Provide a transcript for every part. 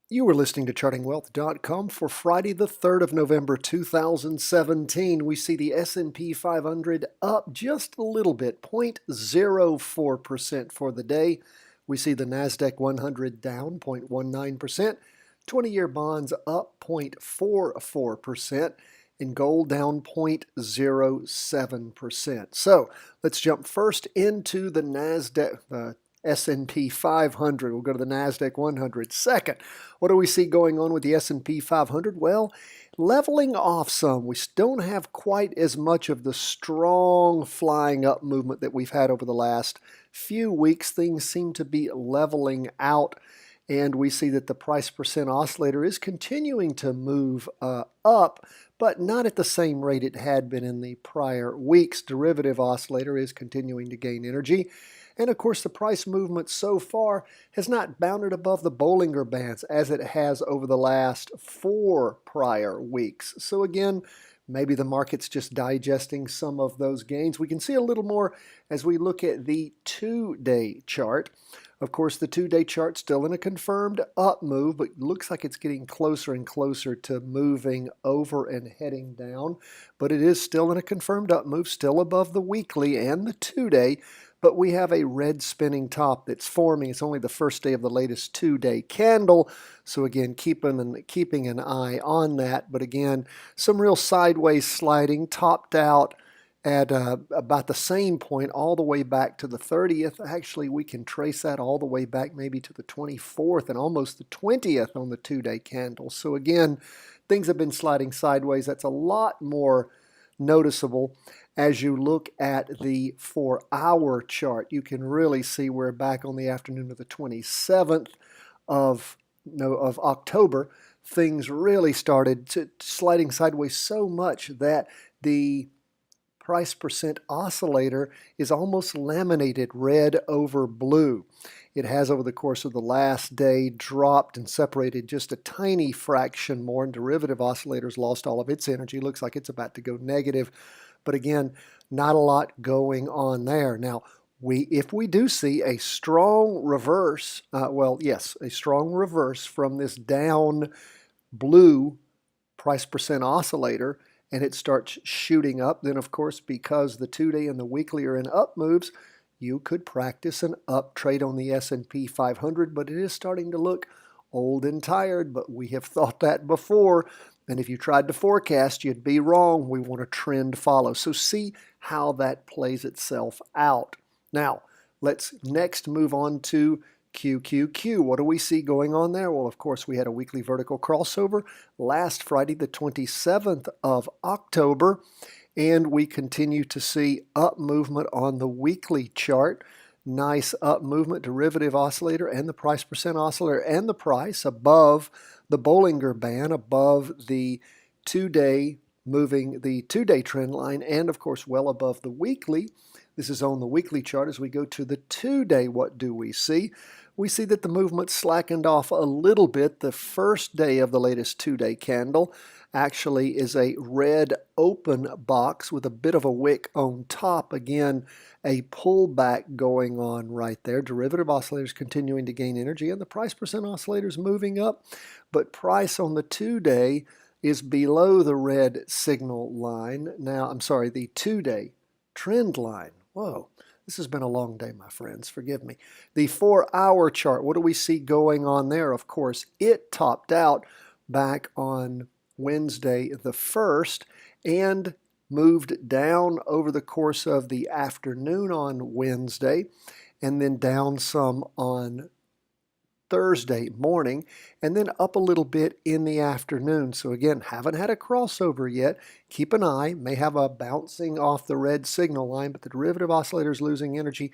You were listening to chartingwealth.com for Friday the 3rd of November 2017. We see the S&P 500 up just a little bit, 0.04% for the day. We see the Nasdaq 100 down 0.19%, 20-year bonds up 0.44%, and gold down 0.07%. So let's jump first into the Nasdaq S&P 500. We'll go to the Nasdaq 100 second. What do we see going on with the S&P 500? Well, leveling off some. We don't have quite as much of the strong flying up movement that we've had over the last few weeks. Things seem to be leveling out, and we see that the price percent oscillator is continuing to move up, but not at the same rate it had been in the prior weeks. Derivative oscillator is continuing to gain energy. And of course, the price movement so far has not bounded above the Bollinger Bands as it has over the last 4 prior weeks. So again, maybe the market's just digesting some of those gains. We can see a little more as we look at the 2-day chart. Of course, the 2-day chart's still in a confirmed up move, but looks like it's getting closer and closer to moving over and heading down. But it is still in a confirmed up move, still above the weekly and the 2-day. But we have a red spinning top that's forming. It's only the first day of the latest 2-day candle. So again, keeping an eye on that. But again, some real sideways sliding, topped out at about the same point all the way back to the 30th. Actually, we can trace that all the way back maybe to the 24th and almost the 20th on the 2-day candle. So again, things have been sliding sideways. That's a lot more noticeable. As you look at the 4-hour chart, you can really see we're back on the afternoon of the 27th of October. Things really started sliding sideways so much that the price percent oscillator is almost laminated red over blue. It has, over the course of the last day, dropped and separated just a tiny fraction more, and derivative oscillators lost all of its energy. Looks like it's about to go negative. But again, not a lot going on there. Now, if we do see a strong reverse, a strong reverse from this down blue price percent oscillator, and it starts shooting up, then of course, because the 2-day and the weekly are in up moves, you could practice an up trade on the S&P 500, but it is starting to look old and tired, but we have thought that before. And if you tried to forecast, you'd be wrong. We want a trend follow. So see how that plays itself out. Now, let's next move on to QQQ. What do we see going on there? Well, of course, we had a weekly vertical crossover last Friday, the 27th of October, and we continue to see up movement on the weekly chart. Nice up movement, derivative oscillator and the price percent oscillator and the price above the Bollinger Band, above the 2-day moving the 2-day trend line, and of course well above the weekly. This is on the weekly chart. As we go to the 2-day, what do we see? We see that the movement slackened off a little bit. The first day of the latest 2-day candle actually is a red open box with a bit of a wick on top. Again, a pullback going on right there. Derivative oscillators continuing to gain energy, and the price percent oscillators moving up. But price on the 2-day is below the red signal line. Now, I'm sorry, the 2-day trend line. Whoa. This has been a long day, my friends. Forgive me. The 4-hour chart, what do we see going on there? Of course, it topped out back on Wednesday the 1st and moved down over the course of the afternoon on Wednesday and then down some on Thursday morning, and then up a little bit in the afternoon. So again, haven't had a crossover yet. Keep an eye, may have a bouncing off the red signal line, but the derivative oscillator is losing energy,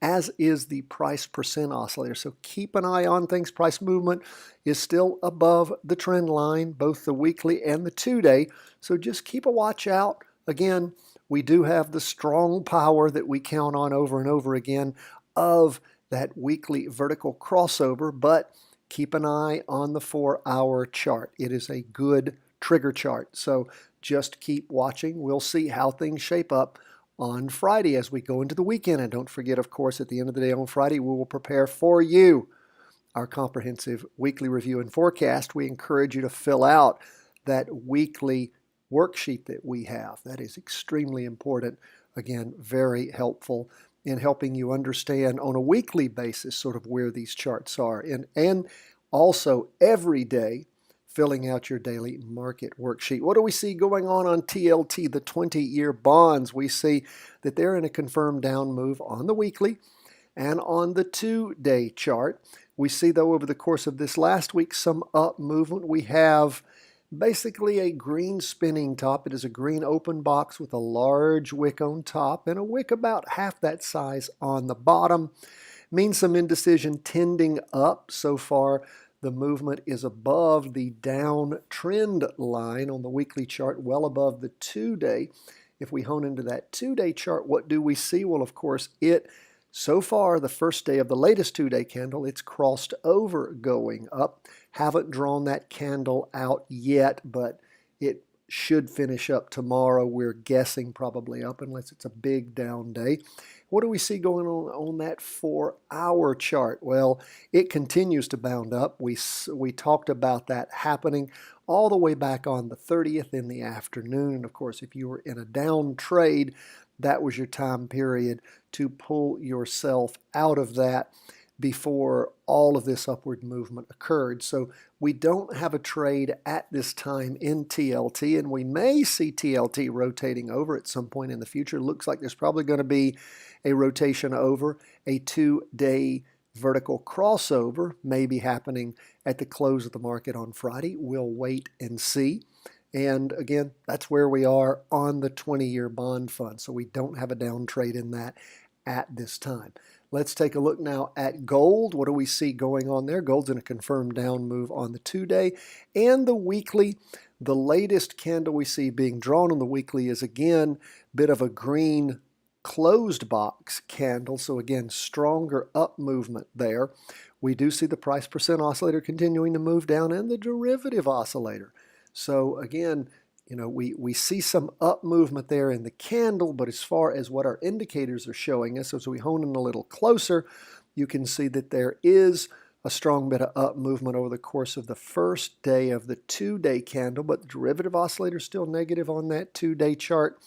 as is the price percent oscillator. So keep an eye on things. Price movement is still above the trend line, both the weekly and the 2-day. So just keep a watch out. Again, we do have the strong power that we count on over and over again of that weekly vertical crossover, but keep an eye on the 4-hour chart. It is a good trigger chart. So just keep watching. We'll see how things shape up on Friday as we go into the weekend. And don't forget, of course, at the end of the day on Friday, we will prepare for you our comprehensive weekly review and forecast, we encourage you to fill out that weekly worksheet that we have. That is extremely important. Again, very helpful in helping you understand on a weekly basis sort of where these charts are. And also every day, filling out your daily market worksheet. What do we see going on TLT, the 20-year bonds? We see that they're in a confirmed down move on the weekly and on the 2-day chart. We see, though, over the course of this last week, some up movement. We have basically a green spinning top. It is a green open box with a large wick on top and a wick about half that size on the bottom. Means some indecision tending up. So far, the movement is above the downtrend line on the weekly chart, well above the 2-day. If we hone into that 2-day chart, what do we see? Well, of course, so far, the first day of the latest 2-day candle, it's crossed over going up. Haven't drawn that candle out yet, but it should finish up tomorrow. We're guessing probably up unless it's a big down day. What do we see going on that 4-hour chart? Well, it continues to bound up. We talked about that happening all the way back on the 30th in the afternoon. And of course, if you were in a down trade, that was your time period to pull yourself out of that before all of this upward movement occurred. So we don't have a trade at this time in TLT, and we may see TLT rotating over at some point in the future. Looks like there's probably going to be a rotation over. A 2-day vertical crossover may be happening at the close of the market on Friday. We'll wait and see. And again, that's where we are on the 20-year bond fund. So we don't have a down trade in that at this time. Let's take a look now at gold. What do we see going on there? Gold's in a confirmed down move on the 2-day and the weekly. The latest candle we see being drawn on the weekly is again a bit of a green closed box candle. So again, stronger up movement there. We do see the price percent oscillator continuing to move down and the derivative oscillator. So again, we see some up movement there in the candle, but as far as what our indicators are showing us, as we hone in a little closer, you can see that there is a strong bit of up movement over the course of the first day of the 2-day candle, but the derivative oscillator is still negative on that 2-day chart,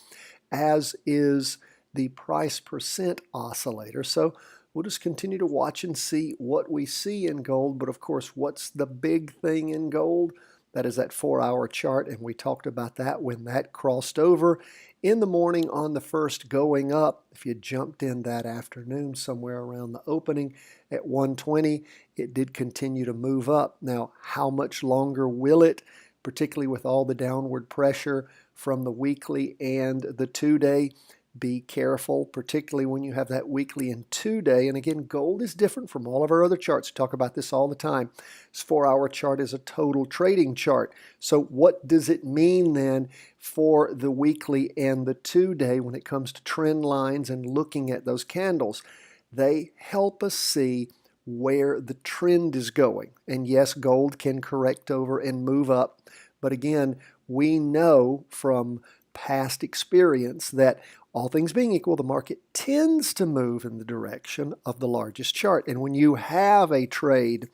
as is the price percent oscillator. So we'll just continue to watch and see what we see in gold, but of course, what's the big thing in gold? That is that 4-hour chart, and we talked about that when that crossed over in the morning on the first going up. If you jumped in that afternoon somewhere around the opening at 120, it did continue to move up. Now, how much longer will it, particularly with all the downward pressure from the weekly and the 2-day? Be careful, particularly when you have that weekly and 2-day. And again, gold is different from all of our other charts. We talk about this all the time. This 4-hour chart is a total trading chart. So what does it mean then for the weekly and the 2-day when it comes to trend lines and looking at those candles? They help us see where the trend is going. And yes, gold can correct over and move up. But again, we know from past experience that all things being equal, the market tends to move in the direction of the largest chart. And when you have a trade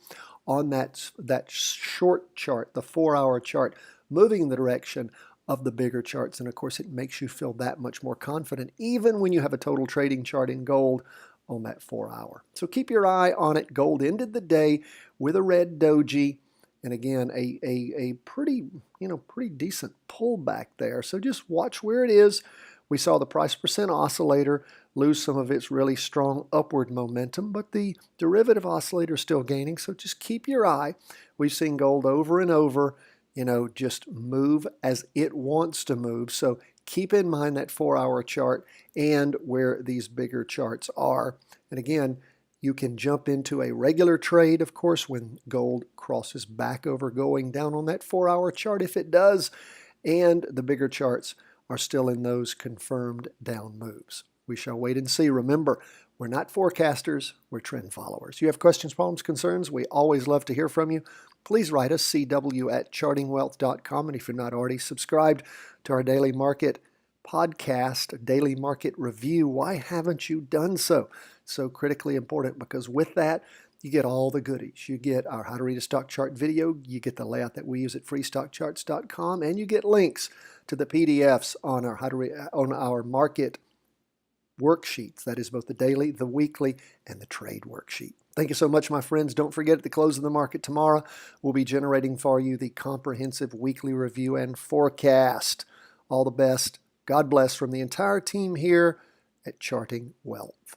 on that short chart, the 4-hour chart, moving in the direction of the bigger charts, and of course it makes you feel that much more confident, even when you have a total trading chart in gold on that 4-hour. So keep your eye on it. Gold ended the day with a red doji. And again, a pretty decent pullback there. So just watch where it is. We saw the price percent oscillator lose some of its really strong upward momentum, but the derivative oscillator is still gaining. So just keep your eye. We've seen gold over and over, just move as it wants to move. So keep in mind that 4-hour chart and where these bigger charts are. And again, you can jump into a regular trade, of course, when gold crosses back over going down on that 4-hour chart, if it does, and the bigger charts are still in those confirmed down moves. We shall wait and see. Remember, we're not forecasters, we're trend followers. You have questions, problems, concerns? We always love to hear from you. Please write us, cw@chartingwealth.com, and if you're not already subscribed to our daily market podcast, daily market review, why haven't you done so? So critically important, because with that, you get all the goodies. You get our How to Read a Stock Chart video, you get the layout that we use at freestockcharts.com, and you get links to the PDFs on our market worksheets. That is both the daily, the weekly, and the trade worksheet. Thank you so much, my friends. Don't forget, at the close of the market tomorrow, we'll be generating for you the comprehensive weekly review and forecast. All the best. God bless from the entire team here at Charting Wealth.